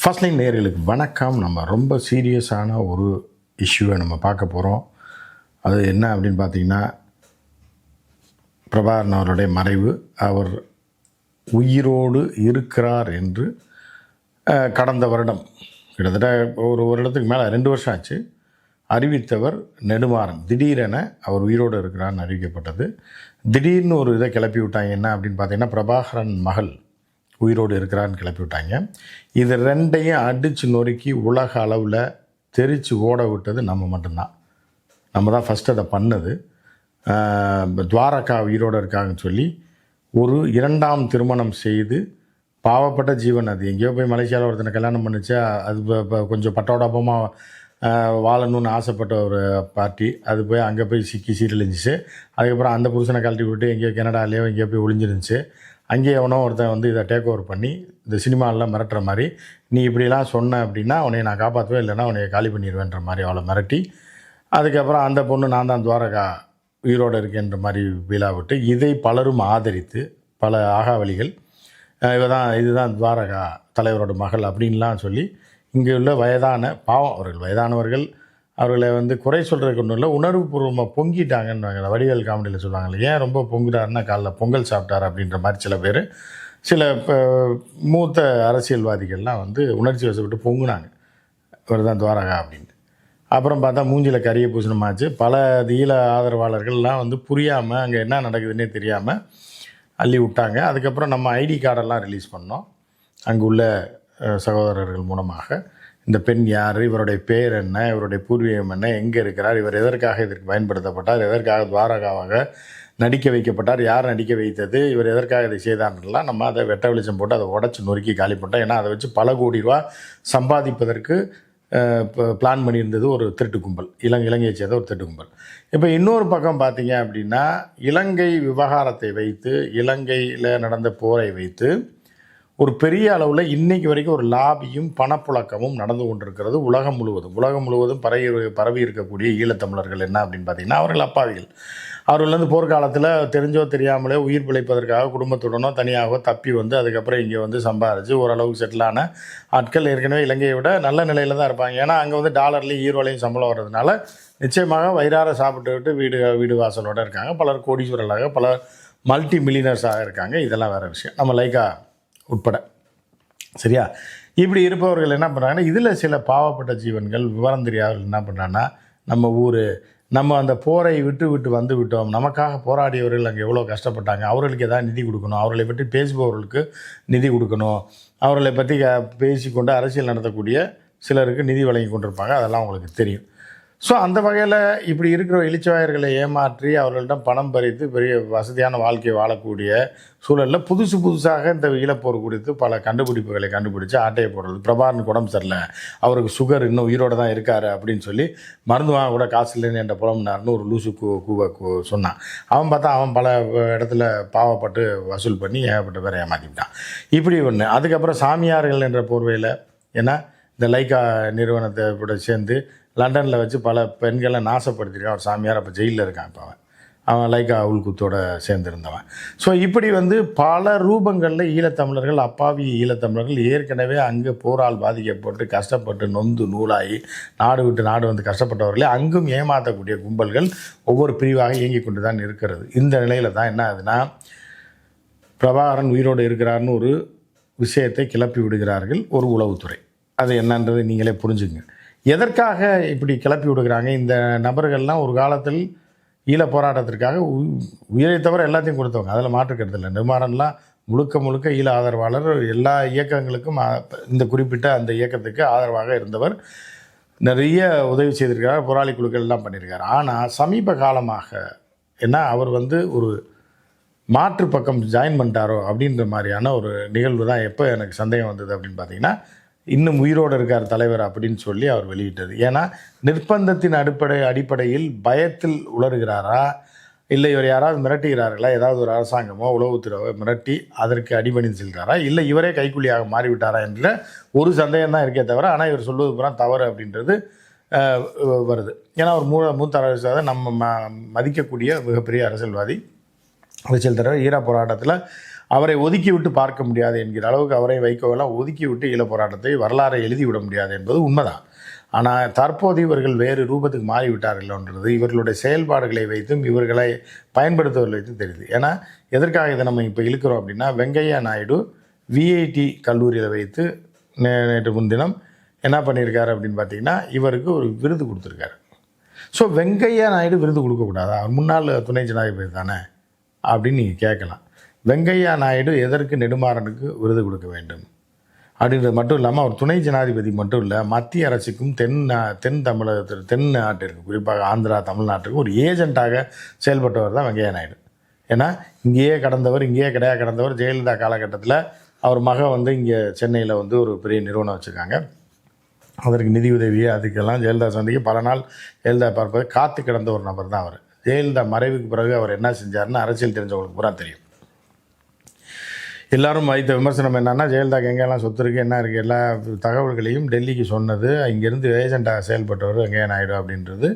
First line நேயர்களுக்கு வணக்கம். நம்ம ரொம்ப சீரியஸான ஒரு இஷ்யூவை நம்ம பார்க்க போகிறோம். அது என்ன அப்படின்னு பார்த்தீங்கன்னா, பிரபாகரன் அவருடைய மறைவு. அவர் உயிரோடு இருக்கிறார் என்று கடந்த வருடம் கிட்டத்தட்ட ஒரு வருடத்துக்கு மேலே 2 வருஷம் ஆச்சு அறிவித்தவர் நெடுமாறன். திடீரென அவர் உயிரோடு இருக்கிறார்னு அறிவிக்கப்பட்டது. திடீர்னு ஒரு இதை கிளப்பி விட்டாங்க. என்ன அப்படின்னு பார்த்தீங்கன்னா, பிரபாகரன் மகள் உயிரோடு இருக்கிறான்னு கிளப்பி விட்டாங்க. இது ரெண்டையும் அடித்து நொறுக்கி உலக அளவில் தெரித்து ஓட விட்டது நம்ம மட்டும்தான். நம்ம தான் ஃபஸ்ட்டு அதை பண்ணது. துவாரகா உயிரோடு இருக்காங்கன்னு சொல்லி ஒரு 2ஆம் திருமணம் செய்து பாவப்பட்ட ஜீவன். அது எங்கேயோ போய் மலேசியாவில் ஒருத்தனை கல்யாணம் பண்ணிச்சா அது கொஞ்சம் பட்டோடப்பமாக வாழணும்னு ஆசைப்பட்ட ஒரு பார்ட்டி. அது போய் அங்கே போய் சிக்கி சீரழிஞ்சிச்சு. அதுக்கப்புறம் அந்த புருஷனை கழட்டி விட்டு எங்கேயோ கனடாலேயோ எங்கேயோ போய் ஒளிஞ்சிருந்துச்சு. அங்கேயே எவனோ ஒருத்தன் இதை டேக் ஓவர் பண்ணி இந்த சினிமாவில் மிரட்டுற மாதிரி, நீ இப்படிலாம் சொன்ன அப்படின்னா உன்னை நான் காப்பாற்றுவேன், இல்லைன்னா உன்னை காலி பண்ணிடுவேன்ற மாதிரி அவளை மிரட்டி, அதுக்கப்புறம் அந்த பொண்ணு நான் தான் துவாரகா உயிரோடு இருக்கேன்ற மாதிரி வீழா விட்டு, இதை பலரும் ஆதரித்து பல ஆகாவலிகள் இதுதான் துவாரகா தலைவரோட மகள் அப்படின்லாம் சொல்லி இங்கே உள்ள வயதான பாவம் அவர்கள் வயதானவர்கள் அவர்களை குறை சொல்கிறதுக்கு ஒன்றும் இல்லை, உணர்வுபூர்வமாக பொங்கிட்டாங்கன்னு வடிவேல் காமெடியில் சொல்லுவாங்க. ஏன் ரொம்ப பொங்குறாருன்னா, காலைல பொங்கல் சாப்பிட்டார் அப்படின்ற மாதிரி சில பேர், சில மூத்த அரசியல்வாதிகள்லாம் உணர்ச்சி வசப்பட்டு பொங்குனாங்க, இவர் தான் துவாரகா அப்படின்ட்டு. அப்புறம் பார்த்தா மூஞ்சில் கரிய பூசணமாச்சு. பல ஈழ ஆதரவாளர்கள்லாம் புரியாமல் அங்கே என்ன நடக்குதுன்னே தெரியாமல் அள்ளி விட்டாங்க. அதுக்கப்புறம் நம்ம ஐடி கார்டெல்லாம் ரிலீஸ் பண்ணோம் அங்கே உள்ள சகோதரர்கள் மூலமாக. இந்த பெண் யார், இவருடைய பேர் என்ன, இவருடைய பூர்வீகம் என்ன, எங்கே இருக்கிறார், இவர் எதற்காக இதற்கு பயன்படுத்தப்பட்டார், எதற்காக துவாரகாவாக நடிக்க வைக்கப்பட்டார், யார் நடிக்க வைத்தது, இவர் எதற்காக இதை செய்தார்லாம் நம்ம அதை வெட்ட வெளிச்சம் போட்டு அதை உடச்சி நொறுக்கி காலி போட்டோம். ஏன்னா அதை வச்சு பல கோடி ரூபா சம்பாதிப்பதற்கு பிளான் பண்ணியிருந்தது ஒரு திருட்டு கும்பல், இலங்கையை சேர்ந்த ஒரு திருட்டு கும்பல். இப்போ இன்னொரு பக்கம் பார்த்தீங்க அப்படின்னா, இலங்கை விவகாரத்தை வைத்து, இலங்கையில் நடந்த போரை வைத்து ஒரு பெரிய அளவில் இன்றைக்கு வரைக்கும் ஒரு லாபியும் பணப்புழக்கமும் நடந்து கொண்டிருக்கிறது உலகம் முழுவதும் பரவி இருக்கக்கூடிய ஈழத்தமிழர்கள். என்ன அப்படின்னு பார்த்தீங்கன்னா, அவர்கள் அப்பாவிகள். அவர்கள் போர்க்காலத்தில் தெரிஞ்சோ தெரியாமலே உயிர் பிழைப்பதற்காக குடும்பத்துடனோ தனியாக தப்பி அதுக்கப்புறம் இங்கே சம்பாரித்து ஓரளவுக்கு செட்டிலான ஆட்கள் ஏற்கனவே இலங்கையை விட நல்ல நிலையில் தான் இருப்பாங்க. ஏன்னா அங்கே டாலர்லேயும் ஈரோலையும் சம்பளம் வர்றதுனால நிச்சயமாக வயிறார சாப்பிட்டு வீடு வாசலோடு இருக்காங்க. பலர் கோடீஸ்வரர்களாக, பலர் மல்டி மில்லியனர்ஸாக இருக்காங்க. இதெல்லாம் வேறு விஷயம், நம்ம லைக்கா உட்பட. சரியா? இப்படி இருப்பவர்கள் என்ன பண்ணுறாங்கன்னா, இதில் சில பாவப்பட்ட ஜீவன்கள், விவரம் தெரியாதவர்கள் என்ன பண்ணுறாங்கன்னா, நம்ம ஊர், நம்ம அந்த போரை விட்டு வந்து விட்டோம், நமக்காக போராடியவர்கள் அங்கே எவ்வளோ கஷ்டப்பட்டாங்க, அவர்களுக்கு எதாவது நிதி கொடுக்கணும், அவர்களை பற்றி பேசுபவர்களுக்கு நிதி கொடுக்கணும், அவர்களை பற்றி பேசிக்கொண்டு அரசியல் நடத்தக்கூடிய சிலருக்கு நிதி வழங்கி கொண்டிருப்பாங்க. அதெல்லாம் உங்களுக்கு தெரியும். ஸோ அந்த வகையில் இப்படி இருக்கிற இளிச்சவாயர்களை ஏமாற்றி அவர்களிடம் பணம் பறித்து பெரிய வசதியான வாழ்க்கையை வாழக்கூடிய சூழலில் புதுசாக இந்த ஈழப்போர் குறித்து பல கண்டுபிடிப்புகளை கண்டுபிடிச்சு ஆட்டையை போடுறது. பிரபாகரனுக்கு உடம்பு சரியில்லை, அவருக்கு சுகர் இன்னும் உயிரோடு தான் இருக்கார் அப்படின்னு சொல்லி மருந்து வாங்க கூட காசு இல்லைன்னு என்ற புலம்புனார்னு ஒரு லூசு சொன்னான். அவன் பார்த்தா அவன் பல இடத்துல பாவப்பட்டு வசூல் பண்ணி ஏகப்பட்ட பேரை ஏமாற்றிவிட்டான். இப்படி ஒன்று. அதுக்கப்புறம் சாமியார்கள் என்ற போர்வையில், ஏன்னா இந்த லைக்கா நிறுவனத்தை கூட சேர்ந்து லண்டனில் வச்சு பல பெண்களை நாசப்படுத்திருக்கான் ஒரு சாமியார். அப்போ ஜெயிலில் இருக்கான். இப்போ அவன் லைக்கா உள்குத்தோடு சேர்ந்துருந்தவன். ஸோ இப்படி பல ரூபங்களில் ஈழத்தமிழர்கள், அப்பாவி ஈழத்தமிழர்கள் ஏற்கனவே அங்கே போரால் பாதிக்கப்பட்டு கஷ்டப்பட்டு நொந்து நூலாகி நாடு விட்டு நாடு கஷ்டப்பட்டவர்களே அங்கும் ஏமாற்றக்கூடிய கும்பல்கள் ஒவ்வொரு பிரிவாக இயங்கி கொண்டு தான் இருக்கிறது. இந்த நிலையில் தான் என்ன ஆகுதுன்னா, பிரபாகரன் உயிரோடு இருக்கிறார்னு ஒரு விஷயத்தை கிளப்பி விடுகிறார்கள் ஒரு உளவுத்துறை. அது என்னன்றது நீங்களே புரிஞ்சுங்க. எதற்காக இப்படி கிளப்பி விடுகிறாங்க? இந்த நபர்கள்லாம் ஒரு காலத்தில் ஈழ போராட்டத்திற்காக உயிரை தவிர எல்லாத்தையும் கொடுத்தவங்க, அதில் மாற்றுக்கிறது இல்லை. நெடுமாறன்லாம் முழுக்க ஈழ ஆதரவாளர், எல்லா இயக்கங்களுக்கும் இந்த குறிப்பிட்ட அந்த இயக்கத்துக்கு ஆதரவாக இருந்தவர், நிறைய உதவி செய்திருக்கிறார், போராளி குழுக்கள் எல்லாம் பண்ணியிருக்கார். ஆனால் சமீப காலமாக ஏன்னா அவர் ஒரு மாற்று பக்கம் ஜாயின் பண்ணிட்டாரோ அப்படின்ற மாதிரியான ஒரு நிகழ்வு தான் எப்போ எனக்கு சந்தேகம் வந்தது அப்படின்னு பார்த்தீங்கன்னா, இன்னும் உயிரோடு இருக்கார் தலைவர் அப்படின்னு சொல்லி அவர் வெளியிட்டது. ஏன்னா நிர்பந்தத்தின் அடிப்படையில் பயத்தில் உளறுகிறாரா, இல்லை இவர் யாராவது மிரட்டுகிறார்களா, ஏதாவது ஒரு அரசாங்கமோ உளவுத்துறையோ மிரட்டி அதற்கு அடிபணிந்து செல்கிறாரா, இல்லை இவரே கைக்கூலியாக மாறிவிட்டாரா என்ற ஒரு சந்தேகம் தான் இருக்கே தவிர, ஆனால் இவர் சொல்வது பூரா தவறு அப்படின்றது வருது. ஏன்னா ஒரு மூத்த அரசியல்வாதி, நம்ம மதிக்கக்கூடிய மிகப்பெரிய அரசியல்வாதி, அரசியல் தலைவர், ஈழ போராட்டத்தில் அவரை ஒதுக்கி விட்டு பார்க்க முடியாது என்கிற அளவுக்கு அவரை வைகோவெல்லாம் ஒதுக்கி விட்டு ஈழப் போராட்டத்தை வரலாறை எழுதிவிட முடியாது என்பது உண்மைதான். ஆனால் தற்போது இவர்கள் வேறு ரூபத்துக்கு மாறிவிட்டார்கள்ன்றது இவர்களுடைய செயல்பாடுகளை வைத்தும் இவர்களை பயன்படுத்துவதை வைத்தும் தெரியுது. ஏன்னா எதற்காக இதை நம்ம இப்போ இழுக்கிறோம் அப்படின்னா, வெங்கையா நாயுடு விஐடி கல்லூரியில் வைத்து நேற்று முன்தினம் என்ன பண்ணியிருக்காரு அப்படின்னு பார்த்தீங்கன்னா, இவருக்கு ஒரு விருது கொடுத்துருக்காரு. ஸோ வெங்கையா நாயுடு விருது கொடுக்கக்கூடாதா? அவர் முன்னாள் துணை ஜனாதிபதி தானே அப்படின்னு நீங்கள் கேட்கலாம். வெங்கையா நாயுடு எதற்கு நெடுமாறனுக்கு விருது கொடுக்க வேண்டும் அப்படின்றது மட்டும் இல்லாமல், அவர் துணை ஜனாதிபதி மட்டும் இல்லை, மத்திய அரசுக்கும் தென் தமிழகத்தில் தென் நாட்டிற்கு குறிப்பாக ஆந்திரா தமிழ்நாட்டுக்கும் ஒரு ஏஜெண்ட்டாக செயல்பட்டவர் தான் வெங்கையா நாயுடு. ஏன்னா இங்கேயே கடந்தவர் ஜெயலலிதா காலகட்டத்தில் அவர் மகன் வந்து இங்கே சென்னையில் வந்து ஒரு பெரிய நிறுவனம் வச்சுருக்காங்க. அதற்கு நிதி உதவியை அதுக்கெல்லாம் ஜெயலலிதா சந்திக்க பல நாள் ஜெயலலிதா பார்ப்பது காத்து கிடந்த ஒரு நபர் தான் அவர். ஜெயலலிதா மறைவுக்கு பிறகு அவர் என்ன செஞ்சார்னு அரசியல் தெரிஞ்சவங்களுக்கு பூரா தெரியும். எல்லாரும் வைத்த விமர்சனம் என்னென்னா, ஜெயலலிதாக்கு எங்கெல்லாம் சொத்து இருக்குது, என்ன இருக்குது, எல்லா தகவல்களையும் டெல்லிக்கு சொன்னது இங்கேருந்து ஏஜெண்டாக செயல்பட்டவர் வெங்கையா நாயுடு அப்படின்றது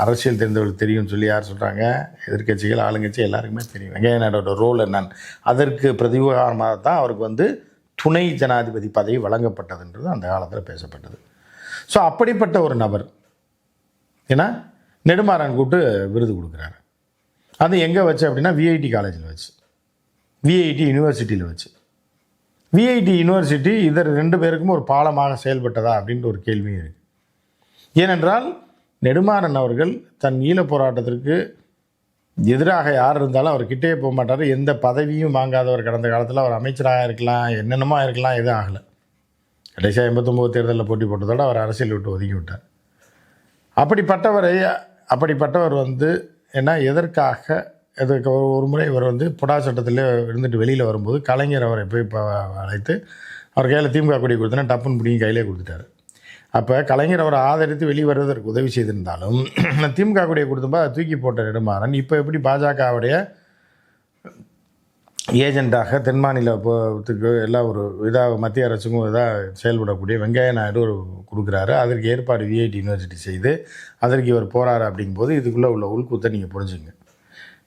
அரசியல் தெரிந்தவர்களுக்கு தெரியும்னு சொல்லி யார் சொல்கிறாங்க? எதிர்க்கட்சிகள், ஆளுங்கட்சி எல்லாருக்குமே தெரியும் வெங்கையா நாயுடோட ரோல் என்னன்னு. அதற்கு பிரதிகாரமாக தான் அவருக்கு வந்து துணை ஜனாதிபதி பதவி வழங்கப்பட்டதுன்றது அந்த காலத்தில் பேசப்பட்டது. ஸோ அப்படிப்பட்ட ஒரு நபர் ஏன்னா நெடுமாறன் கூப்பிட்டு விருது கொடுக்குறாரு. அது எங்கே வச்சு அப்படின்னா, விஐடி காலேஜில் வச்சு, விஐடி யூனிவர்சிட்டியில் வச்சு. விஐடி யூனிவர்சிட்டி இதர் 2 பேருக்கும் ஒரு பாலமாக செயல்பட்டதா அப்படின்ற ஒரு கேள்வியும் இருக்குது. ஏனென்றால் நெடுமாறன் அவர்கள் தன் ஈழப் போராட்டத்திற்கு எதிராக யார் இருந்தாலும் அவர் கிட்டே போக மாட்டார். எந்த பதவியும் வாங்காதவர். கடந்த காலத்தில் அவர் அமைச்சராக இருக்கலாம், என்னென்னமோ இருக்கலாம், எதுவும் ஆகலை. கடைசியாக 89 தேர்தலில் போட்டி போட்டதோடு அவர் அரசியல் விட்டு ஒதுக்கி விட்டார். அப்படிப்பட்டவர் வந்து என்ன எதற்காக எதற்கு ஒரு முறை இவர் வந்து புடா சட்டத்தில் இருந்துட்டு வெளியில் வரும்போது கலைஞர் அவரை போய் அழைத்து அவர் கையில் திமுக கொடி கொடுத்தோன்னா டப்புன்னு பிடிங்கி கையிலே கொடுத்துட்டார். அப்போ கலைஞர் அவரை ஆதரித்து வெளியே வருவதற்கு உதவி செய்திருந்தாலும் திமுக கொடியை கொடுத்தப்போ அதை தூக்கி போட்ட நெடுமாறன் இப்போ எப்படி பாஜகவுடைய ஏஜெண்டாக தென் மாநிலத்துக்கு எல்லாம் ஒரு இதாக மத்திய அரசுக்கும் இதாக செயல்படக்கூடிய வெங்கையா நாயுடு ஒரு கொடுக்குறாரு. அதற்கு ஏற்பாடு விஐடி யூனிவர்சிட்டி செய்து அதற்கு இவர் போகிறாரு. அப்படிங்கும்போது இதுக்குள்ளே உள்ள உள்கூத்தை நீங்கள் புரிஞ்சுங்க.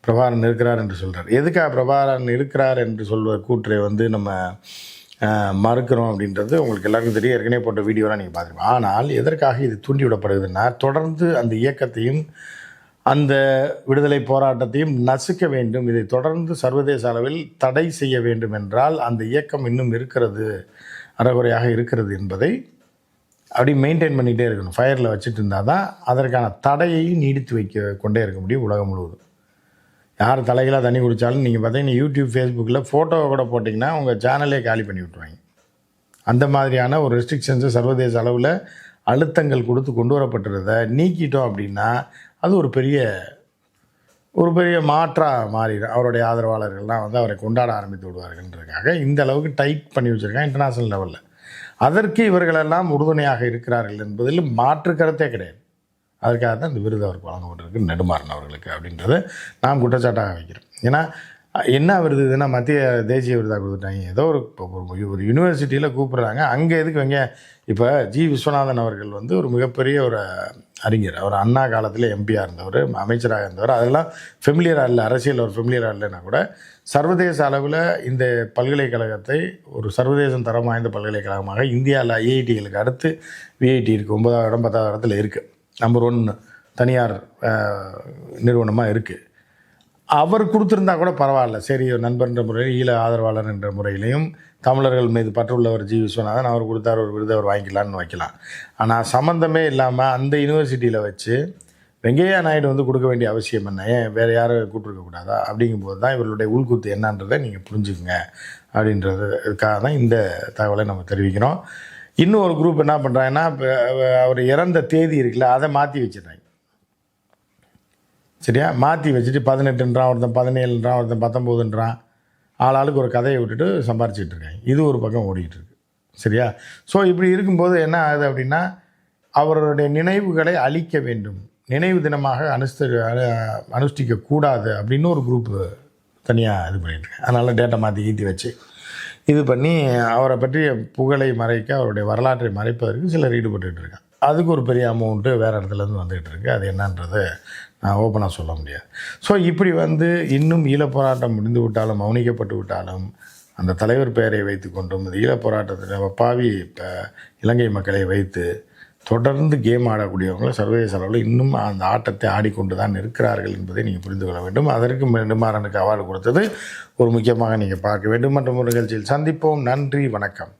பிரபாகரன் இருக்கிறார் என்று சொல்கிறார். எதுக்காக பிரபாகரன் இருக்கிறார் என்று சொல்கிற கூற்றை வந்து நம்ம மறுக்கிறோம் அப்படின்றது உங்களுக்கு எல்லாருக்கும் தெரியும். ஏற்கனவே போட்ட வீடியோலாம் நீங்கள் பார்த்துருக்கோம். ஆனால் எதற்காக இது தூண்டிவிடப்படுதுன்னா, தொடர்ந்து அந்த இயக்கத்தையும் அந்த விடுதலை போராட்டத்தையும் நசுக்க வேண்டும், இதை தொடர்ந்து சர்வதேச அளவில் தடை செய்ய வேண்டும் என்றால் அந்த இயக்கம் இன்னும் இருக்கிறது, அறகுறையாக இருக்கிறது என்பதை அப்படி மெயின்டைன் பண்ணிகிட்டே இருக்கணும். ஃபயரில் வச்சுட்டு இருந்தால் தான் அதற்கான தடையையும் நீடித்து வைக்க கொண்டே இருக்க முடியும் உலகம் முழுவதும். யார் தலைகளாக தண்ணி குடித்தாலும் நீங்கள் பார்த்தீங்கன்னா யூடியூப், ஃபேஸ்புக்கில் ஃபோட்டோவை கூட போட்டிங்கன்னா உங்கள் சேனலே காலி பண்ணி விட்ருவாங்க. அந்த மாதிரியான ஒரு ரெஸ்ட்ரிக்ஷன்ஸு சர்வதேச அளவில் அழுத்தங்கள் கொடுத்து கொண்டு வரப்பட்டுறதை நீக்கிட்டோம் அப்படின்னா அது ஒரு பெரிய மாற்றாக மாறிடும். அவருடைய ஆதரவாளர்கள்லாம் வந்து அவரை கொண்டாட ஆரம்பித்து விடுவார்கள்ன்றதுக்காக இந்த அளவுக்கு டைட் பண்ணி வச்சுருக்காங்க இன்டர்நேஷ்னல் லெவலில். அதற்கு இவர்களெல்லாம் உறுதுணையாக இருக்கிறார்கள் என்பதில் மாற்று கருத்தே கிடையாது. அதுக்காக தான் இந்த விருது அவருக்கு வழங்கப்பட்டிருக்கு, நெடுமாறன் அவர்களுக்கு அப்படின்றத நாம் குற்றச்சாட்டாக வைக்கிறோம். ஏன்னா என்ன விருது இதுன்னா மத்திய தேசிய விருதாக கொடுத்துட்டாங்க. ஏதோ ஒரு யூனிவர்சிட்டியில் கூப்பிட்றாங்க, அங்கே எதுக்கு வைங்க. இப்போ ஜி விஸ்வநாதன் அவர்கள் வந்து ஒரு மிகப்பெரிய ஒரு அறிஞர். அவர் அண்ணா காலத்தில் எம்பியாக இருந்தவர், அமைச்சராக இருந்தவர். அதெல்லாம் ஃபெமிலியராக இல்லை, அரசியல் அவர் ஃபெமிலியராக இல்லைன்னா கூட சர்வதேச அளவில் இந்த பல்கலைக்கழகத்தை ஒரு சர்வதேசம் தரம் வாய்ந்த பல்கலைக்கழகமாக இந்தியாவில் ஐஐடிகளுக்கு அடுத்து விஐடி இருக்குது. 9வது இடம் 10வது இடத்துல இருக்குது. நம்பர் 1 தனியார் நிறுவனமாக இருக்குது. அவர் கொடுத்துருந்தா கூட பரவாயில்ல, சரி நண்பர்ன்ற முறையில், ஈழ ஆதரவாளர் என்ற முறையிலையும் தமிழர்கள் மீது பற்றுள்ளவர் ஜி விஸ்வநாதன் அவர் கொடுத்தார், ஒரு விருது அவர் வாங்கிக்கலான்னு வைக்கலாம். ஆனால் சம்மந்தமே இல்லாமல் அந்த யூனிவர்சிட்டியில் வச்சு வெங்கையா நாயுடு வந்து கொடுக்க வேண்டிய அவசியம் என்ன, ஏன் வேறு யாரும் கூப்பிட்டுருக்கக்கூடாதா? அப்படிங்கும்போது தான் இவர்களுடைய உள்குத்து என்னன்றதை நீங்கள் புரிஞ்சுக்குங்க அப்படின்றதுக்காக தான் இந்த தகவலை நம்ம தெரிவிக்கிறோம். இன்னும் ஒரு குரூப் என்ன பண்ணுறாங்கன்னா, அவர் இறந்த தேதி இருக்குல்ல அதை மாற்றி வச்சிடுறாங்க. சரியா? மாற்றி வச்சுட்டு 18ன்றான், ஒருத்தன் 17ன்றான், ஒருத்தன் 19ன்றான், ஆளுக்கு ஒரு கதையை விட்டுட்டு சம்பாரிச்சிட்டு இருக்காங்க. இது ஒரு பக்கம் ஓடிக்கிட்டு இருக்கு. சரியா? ஸோ இப்படி இருக்கும்போது என்ன ஆகுது அப்படின்னா, அவருடைய நினைவுகளை அழிக்க வேண்டும், நினைவு தினமாக அனுஷ்டிக்கக்கூடாது அப்படின்னு ஒரு குரூப்பு தனியாக இது பண்ணிட்டுருக்கேன். அதனால் டேட்டா மாற்றி கீற்றி வச்சு இது பண்ணி அவரை பற்றிய புகழை மறைக்க, அவருடைய வரலாற்றை மறைப்பதற்கு சிலர் ஈடுபட்டுருக்காங்க. அதுக்கு ஒரு பெரிய அமௌண்ட்டு வேறு இடத்துலேருந்து வந்துகிட்டு இருக்குது. அது என்னன்றதை நான் ஓப்பனாக சொல்ல முடியாது. ஸோ இப்படி இன்னும் ஈழப்போராட்டம் முடிந்து விட்டாலும், மௌனிக்கப்பட்டு விட்டாலும், அந்த தலைவர் பெயரை வைத்து கொண்டும் இந்த ஈழப்போராட்டத்தில் பாவி இலங்கை மக்களை வைத்து தொடர்ந்து கேம் ஆடக்கூடியவங்க சர்வதேச அளவில் இன்னும் அந்த ஆட்டத்தை ஆடிக்கொண்டு தான் இருக்கிறார்கள் என்பதை நீங்கள் புரிந்து கொள்ள வேண்டும். அதற்கு நெடுமாறனுக்கு அவார்டு கொடுத்தது ஒரு முக்கியமாக நீங்கள் பார்க்க வேண்டும். மற்றும் ஒரு நிகழ்ச்சியில் சந்திப்போம். நன்றி, வணக்கம்.